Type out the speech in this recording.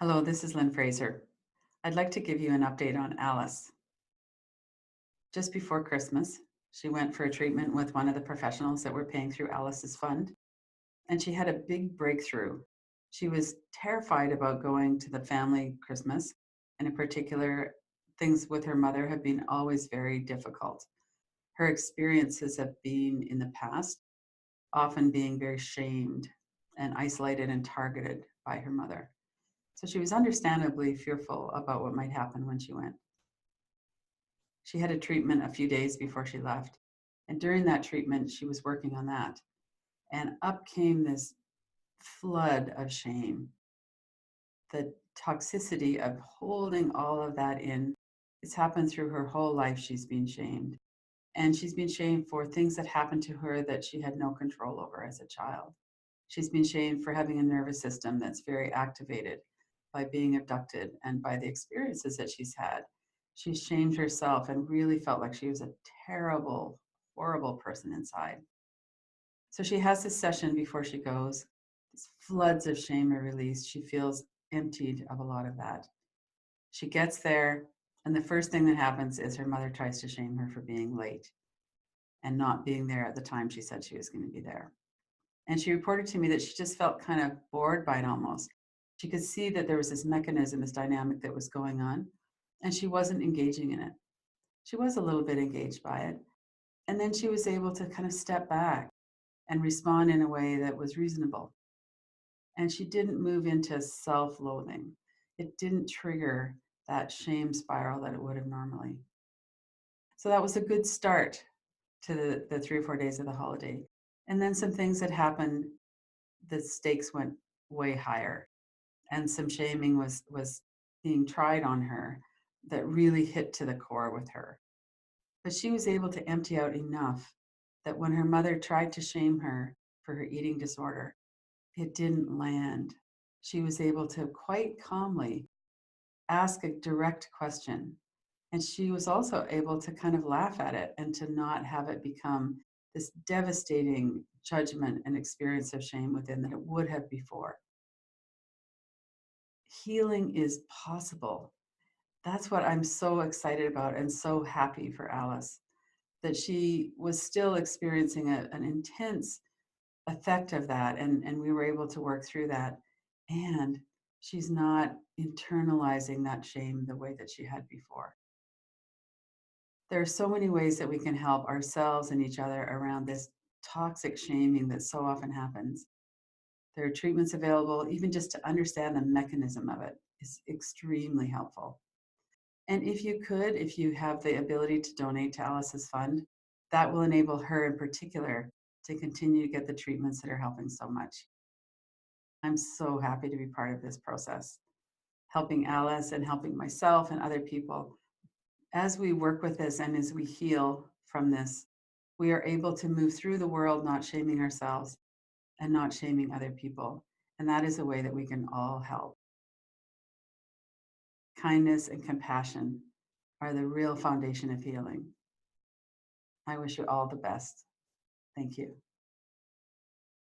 Hello, this is Lynn Fraser. I'd like to give you an update on Alice. Just before Christmas, she went for a treatment with one of the professionals that were paying through Alice's fund, and she had a big breakthrough. She was terrified about going to the family Christmas, and in particular, things with her mother have been always very difficult. Her experiences have been in the past, often being very shamed and isolated and targeted by her mother. So she was understandably fearful about what might happen when she went. She had a treatment a few days before she left. And during that treatment, she was working on that. And up came this flood of shame. The toxicity of holding all of that in. It's happened through her whole life. She's been shamed. And she's been shamed for things that happened to her that she had no control over as a child. She's been shamed for having a nervous system that's very activated by being abducted and by the experiences that she's had. She shamed herself and really felt like she was a terrible, horrible person inside. So she has this session before she goes. These floods of shame are released. She feels emptied of a lot of that. She gets there, and the first thing that happens is her mother tries to shame her for being late and not being there at the time she said she was going to be there. And she reported to me that she just felt kind of bored by it almost. She could see that there was this mechanism, this dynamic that was going on, and she wasn't engaging in it. She was a little bit engaged by it. And then she was able to kind of step back and respond in a way that was reasonable. And she didn't move into self loathing. It didn't trigger that shame spiral that it would have normally. So that was a good start to the 3 or 4 days of the holiday. And then some things that happened, the stakes went way higher, and some shaming was being tried on her that really hit to the core with her. But she was able to empty out enough that when her mother tried to shame her for her eating disorder, it didn't land. She was able to quite calmly ask a direct question. And she was also able to kind of laugh at it and to not have it become this devastating judgment and experience of shame within that it would have before. Healing is possible. That's what I'm so excited about and so happy for Alice, that she was still experiencing an intense effect of that. And we were able to work through that. And she's not internalizing that shame the way that she had before. There are so many ways that we can help ourselves and each other around this toxic shaming that so often happens. There are treatments available. Even just to understand the mechanism of it is extremely helpful. And if you have the ability to donate to Alice's fund, that will enable her in particular to continue to get the treatments that are helping so much. I'm so happy to be part of this process, helping Alice and helping myself and other people. As we work with this and as we heal from this, we are able to move through the world not shaming ourselves and not shaming other people. And that is a way that we can all help. Kindness and compassion are the real foundation of healing. I wish you all the best. Thank you.